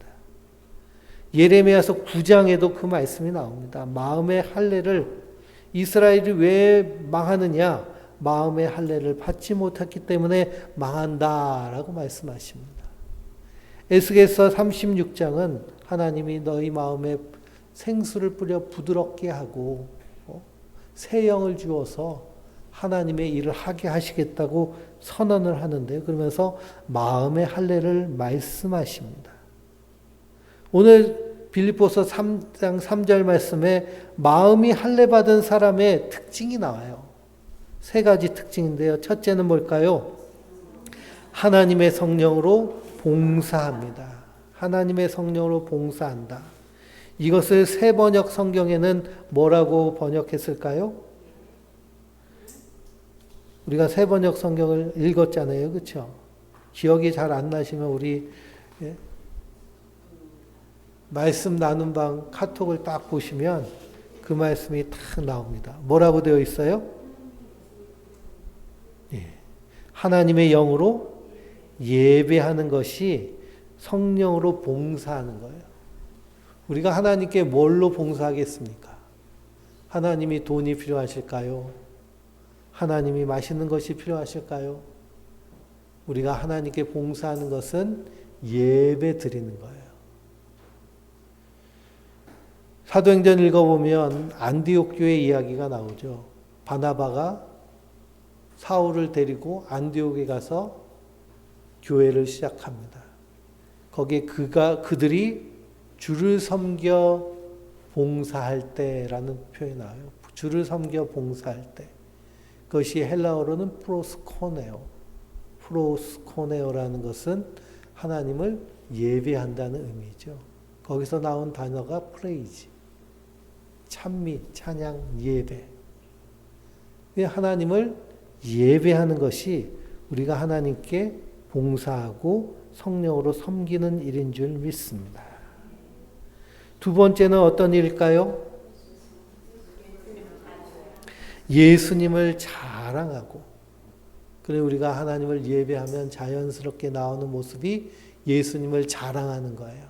예레미야서 9장에도 그 말씀이 나옵니다. 마음의 할례를 이스라엘이 왜 망하느냐? 마음의 할례를 받지 못했기 때문에 망한다라고 말씀하십니다. 에스겔서 36장은 하나님이 너희 마음에 생수를 뿌려 부드럽게 하고 새 영을 주어서 하나님의 일을 하게 하시겠다고 선언을 하는데요. 그러면서 마음의 할례를 말씀하십니다. 오늘 빌립보서 3장 3절 말씀에 마음이 할례받은 사람의 특징이 나와요. 세 가지 특징인데요. 첫째는 뭘까요? 하나님의 성령으로 봉사합니다. 하나님의 성령으로 봉사한다. 이것을 새 번역 성경에는 뭐라고 번역했을까요? 우리가 새 번역 성경을 읽었잖아요. 그렇죠? 기억이 잘 안 나시면 우리 말씀 나눈 방 카톡을 딱 보시면 그 말씀이 딱 나옵니다. 뭐라고 되어 있어요? 예. 하나님의 영으로 예배하는 것이 성령으로 봉사하는 거예요. 우리가 하나님께 뭘로 봉사하겠습니까? 하나님이 돈이 필요하실까요? 하나님이 맛있는 것이 필요하실까요? 우리가 하나님께 봉사하는 것은 예배 드리는 거예요. 사도행전 읽어보면 안디옥 교회 이야기가 나오죠. 바나바가 사울을 데리고 안디옥에 가서 교회를 시작합니다. 거기에 그들이 주를 섬겨 봉사할 때라는 표현이 나와요. 주를 섬겨 봉사할 때. 그것이 헬라어로는 프로스코네오라는 것은 하나님을 예배한다는 의미죠. 거기서 나온 단어가 프레이즈, 찬미, 찬양, 예배. 하나님을 예배하는 것이 우리가 하나님께 봉사하고 성령으로 섬기는 일인 줄 믿습니다. 두 번째는 어떤 일일까요? 예수님을 자랑하고. 그래 우리가 하나님을 예배하면 자연스럽게 나오는 모습이 예수님을 자랑하는 거예요.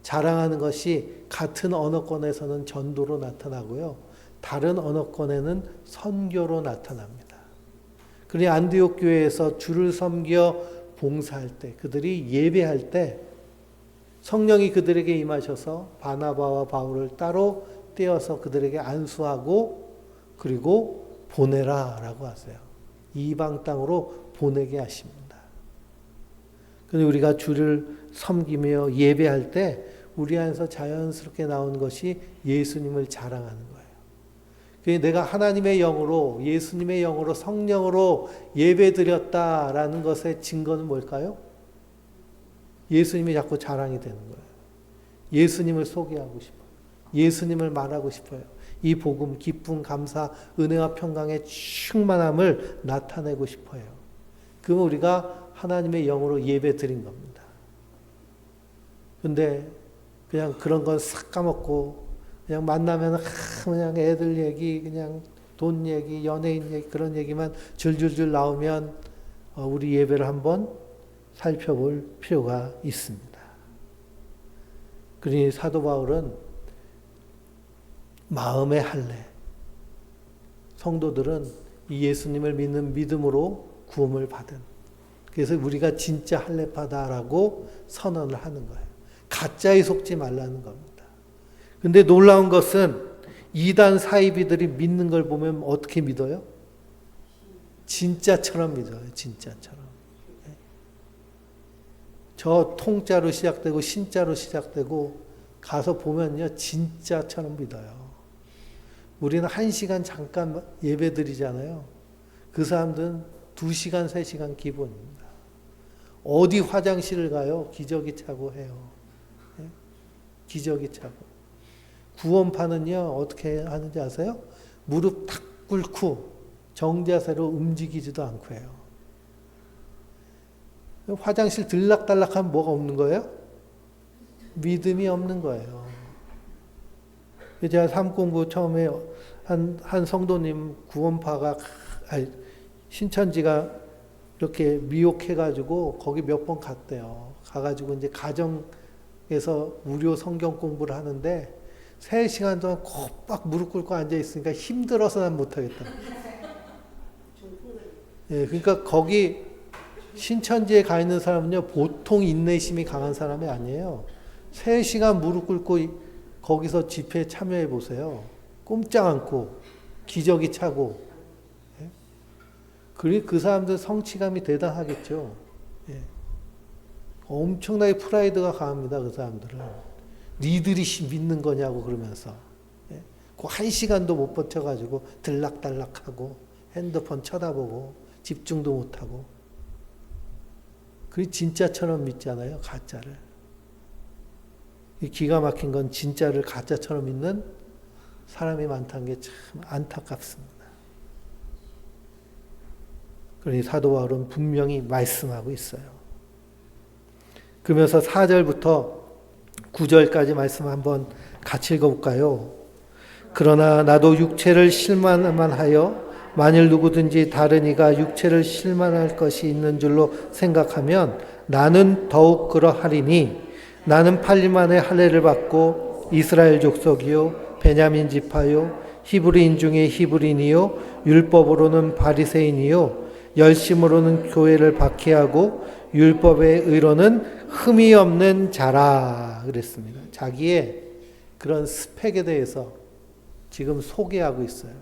자랑하는 것이 같은 언어권에서는 전도로 나타나고요. 다른 언어권에는 선교로 나타납니다. 그래 안디옥 교회에서 주를 섬겨 봉사할 때, 그들이 예배할 때 성령이 그들에게 임하셔서 바나바와 바울을 따로 떼어서 그들에게 안수하고 그리고 보내라 라고 하세요. 이방 땅으로 보내게 하십니다. 그런데 우리가 주를 섬기며 예배할 때 우리 안에서 자연스럽게 나오는 것이 예수님을 자랑하는 거예요. 내가 하나님의 영으로, 예수님의 영으로, 성령으로 예배드렸다라는 것의 증거는 뭘까요? 예수님이 자꾸 자랑이 되는 거예요. 예수님을 소개하고 싶어요. 예수님을 말하고 싶어요. 이 복음, 기쁨, 감사, 은혜와 평강의 충만함을 나타내고 싶어요. 그러면 우리가 하나님의 영으로 예배 드린 겁니다. 근데 그냥 그런 건 싹 까먹고 그냥 만나면 그냥 애들 얘기, 그냥 돈 얘기, 연예인 얘기 그런 얘기만 줄줄줄 나오면 우리 예배를 한번 살펴볼 필요가 있습니다. 그러니 사도 바울은 마음의 할례, 성도들은 이 예수님을 믿는 믿음으로 구원을 받은, 그래서 우리가 진짜 할례파다라고 선언을 하는 거예요. 가짜에 속지 말라는 겁니다. 근데 놀라운 것은 이단 사이비들이 믿는 걸 보면 어떻게 믿어요? 진짜처럼 믿어요. 진짜처럼. 저 통자로 시작되고 신자로 시작되고 가서 보면요. 진짜처럼 믿어요. 우리는 1시간 잠깐 예배 드리잖아요. 그 사람들은 2시간, 3시간 기본입니다. 어디 화장실을 가요? 기저귀 차고 해요. 기저귀 차고. 구원파는요, 어떻게 하는지 아세요? 무릎 탁 꿇고 정자세로 움직이지도 않고 해요. 화장실 들락달락하면 뭐가 없는 거예요? 믿음이 없는 거예요. 제가 삶공부 처음에 한 성도님 구원파가, 신천지가 이렇게 미혹해가지고 거기 몇 번 갔대요. 가가지고 이제 가정에서 무료 성경 공부를 하는데 3시간 동안 콕박 무릎 꿇고 앉아있으니까 힘들어서 난 못하겠다. 예, 그러니까 거기 신천지에 가 있는 사람은요, 보통 인내심이 강한 사람이 아니에요. 3시간 무릎 꿇고 거기서 집회에 참여해 보세요. 꼼짝 않고, 기저귀 차고. 예? 그리고 그 사람들 성취감이 대단하겠죠. 예. 엄청나게 프라이드가 강합니다, 그 사람들은. 니들이 믿는 거냐고 그러면서. 예? 그 1시간도 못 버텨가지고 들락달락하고 핸드폰 쳐다보고 집중도 못하고. 그게 진짜처럼 믿잖아요, 가짜를. 이 기가 막힌 건 진짜를 가짜처럼 믿는 사람이 많다는 게 참 안타깝습니다. 그러니 사도 바울은 분명히 말씀하고 있어요. 그러면서 4절부터 9절까지 말씀 한번 같이 읽어볼까요? 그러나 나도 육체를 실만만 하여 만일 누구든지 다른 이가 육체를 실만할 것이 있는 줄로 생각하면 나는 더욱 그러하리니 나는 8일 만에 할례를 받고 이스라엘 족속이요 베냐민 지파요 히브리인 중에 히브리인이요 율법으로는 바리새인이요 열심으로는 교회를 박해하고 율법의 의로는 흠이 없는 자라 그랬습니다. 자기의 그런 스펙에 대해서 지금 소개하고 있어요.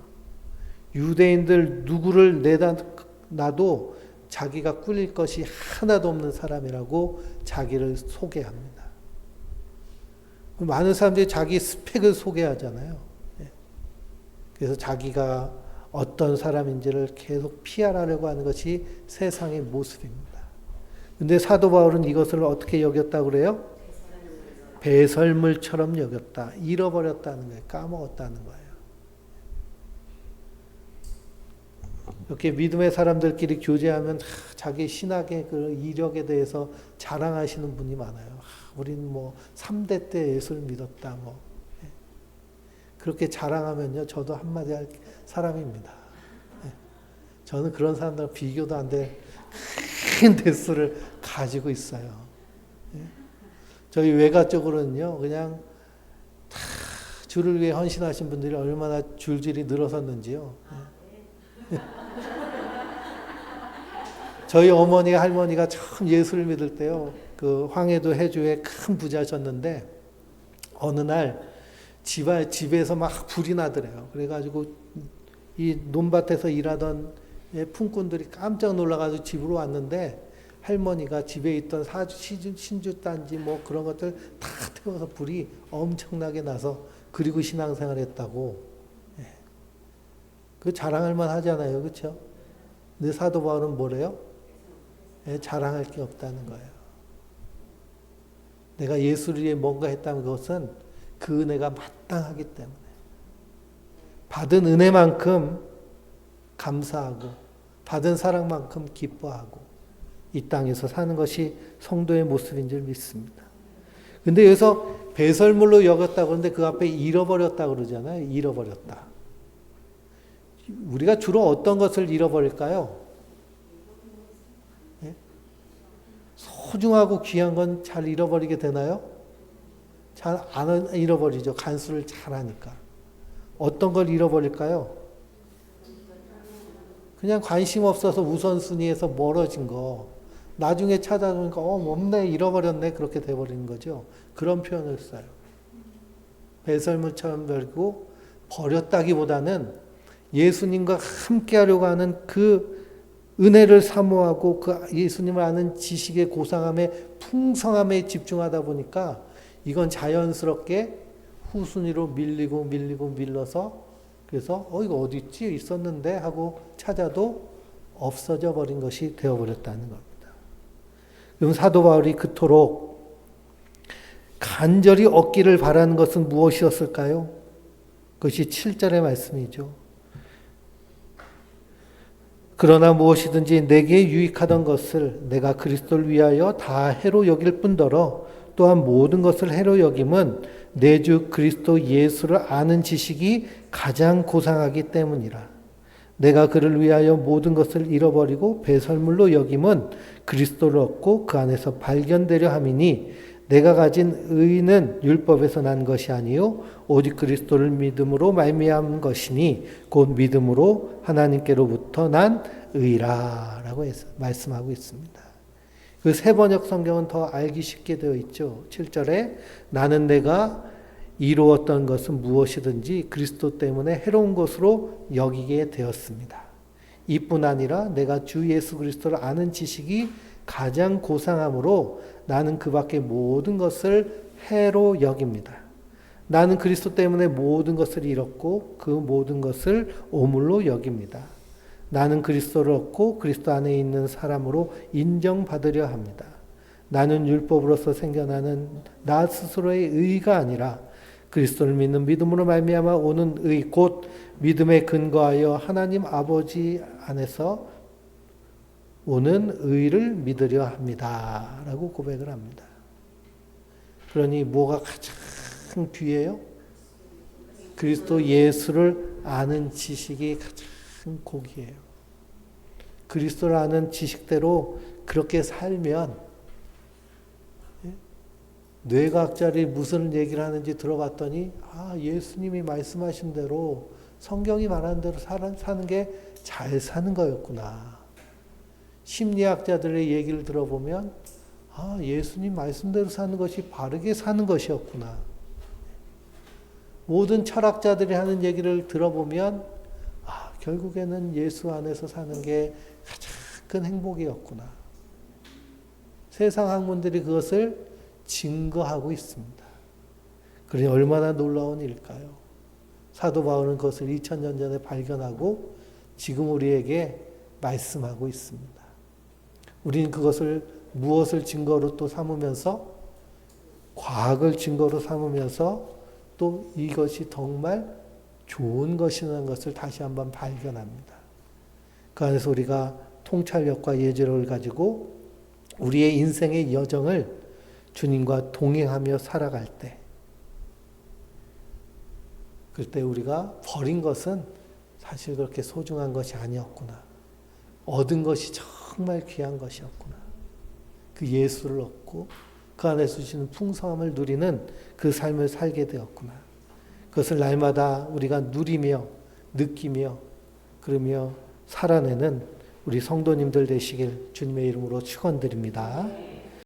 유대인들 누구를 내놔도 자기가 꿀릴 것이 하나도 없는 사람이라고 자기를 소개합니다. 많은 사람들이 자기 스펙을 소개하잖아요. 그래서 자기가 어떤 사람인지를 계속 피하려고 하는 것이 세상의 모습입니다. 근데 사도 바울은 이것을 어떻게 여겼다고 그래요? 배설물처럼 여겼다. 잃어버렸다는 거예요. 까먹었다는 거예요. 이렇게 믿음의 사람들끼리 교제하면 자기 신학의 그 이력에 대해서 자랑하시는 분이 많아요. 우리는 뭐 3대 때 예수를 믿었다. 뭐 그렇게 자랑하면요, 저도 한마디 할 사람입니다. 저는 그런 사람들과 비교도 안 돼 큰 대수를 가지고 있어요. 저희 외가 쪽으로는요, 그냥 다 주를 위해 헌신하신 분들이 얼마나 줄줄이 늘어섰는지요. 저희 어머니 할머니가 처음 예수를 믿을 때요, 그 황해도 해주에 큰 부자셨는데 어느 날 집에서 막 불이 나더래요. 그래가지고 이 논밭에서 일하던 품꾼들이 깜짝 놀라가지고 집으로 왔는데 할머니가 집에 있던 신주단지 뭐 그런 것들 다 태워서 불이 엄청나게 나서 그리고 신앙생활 했다고. 그 자랑할 만 하잖아요. 그렇죠? 근데 사도 바울은 뭐래요? 자랑할 게 없다는 거예요. 내가 예수를 위해 뭔가 했다는 것은 그 은혜가 마땅하기 때문에 받은 은혜만큼 감사하고 받은 사랑만큼 기뻐하고 이 땅에서 사는 것이 성도의 모습인 줄 믿습니다. 근데 여기서 배설물로 여겼다고 그러는데 그 앞에 잃어버렸다고 그러잖아요. 잃어버렸다. 우리가 주로 어떤 것을 잃어버릴까요? 소중하고 귀한 건 잘 잃어버리게 되나요? 잘 안 잃어버리죠. 간수를 잘 하니까. 어떤 걸 잃어버릴까요? 그냥 관심 없어서 우선순위에서 멀어진 거. 나중에 찾아보니까 없네, 잃어버렸네, 그렇게 돼버리는 거죠. 그런 표현을 써요. 배설물처럼 버리고 버렸다기보다는 예수님과 함께 하려고 하는 그 은혜를 사모하고 그 예수님을 아는 지식의 고상함에 풍성함에 집중하다 보니까 이건 자연스럽게 후순위로 밀려서 그래서 이거 어디 있지? 있었는데 하고 찾아도 없어져 버린 것이 되어버렸다는 겁니다. 그럼 사도 바울이 그토록 간절히 얻기를 바라는 것은 무엇이었을까요? 그것이 7절의 말씀이죠. 그러나 무엇이든지 내게 유익하던 것을 내가 그리스도를 위하여 다 해로 여길 뿐더러 또한 모든 것을 해로 여김은 내 주 그리스도 예수를 아는 지식이 가장 고상하기 때문이라. 내가 그를 위하여 모든 것을 잃어버리고 배설물로 여김은 그리스도를 얻고 그 안에서 발견되려 함이니 내가 가진 의는 율법에서 난 것이 아니요 오직 그리스도를 믿음으로 말미암은 것이니 곧 믿음으로 하나님께로부터 난 의라라고 말씀하고 있습니다. 그 세번역 성경은 더 알기 쉽게 되어 있죠. 7절에 나는 내가 이루었던 것은 무엇이든지 그리스도 때문에 해로운 것으로 여기게 되었습니다. 이뿐 아니라 내가 주 예수 그리스도를 아는 지식이 가장 고상함으로 나는 그 밖의 모든 것을 해로 여깁니다. 나는 그리스도 때문에 모든 것을 잃었고 그 모든 것을 오물로 여깁니다. 나는 그리스도를 얻고 그리스도 안에 있는 사람으로 인정받으려 합니다. 나는 율법으로서 생겨나는 나 스스로의 의가 아니라 그리스도를 믿는 믿음으로 말미암아 오는 의 곧 믿음에 근거하여 하나님 아버지 안에서 오는 의를 믿으려 합니다. 라고 고백을 합니다. 그러니 뭐가 가장 뒤에요? 그리스도 예수를 아는 지식이 가장 복이에요. 그리스도를 아는 지식대로 그렇게 살면, 뇌과학자들이 무슨 얘기를 하는지 들어봤더니 예수님이 말씀하신 대로 성경이 말하는 대로 사는 게 잘 사는 거였구나. 심리학자들의 얘기를 들어보면 예수님 말씀대로 사는 것이 바르게 사는 것이었구나. 모든 철학자들이 하는 얘기를 들어보면 결국에는 예수 안에서 사는 게 가장 큰 행복이었구나. 세상 학문들이 그것을 증거하고 있습니다. 그러니 얼마나 놀라운 일일까요? 사도 바울은 그것을 2000년 전에 발견하고 지금 우리에게 말씀하고 있습니다. 우리는 그것을 무엇을 증거로 또 삼으면서, 과학을 증거로 삼으면서 또 이것이 정말 좋은 것이라는 것을 다시 한번 발견합니다. 그 안에서 우리가 통찰력과 예절을 가지고 우리의 인생의 여정을 주님과 동행하며 살아갈 때, 그때 우리가 버린 것은 사실 그렇게 소중한 것이 아니었구나. 얻은 것이 정말 귀한 것이었구나. 그 예수를 얻고 그 안에서 주시는 풍성함을 누리는 그 삶을 살게 되었구나. 그것을 날마다 우리가 누리며 느끼며 그러며 살아내는 우리 성도님들 되시길 주님의 이름으로 축원드립니다.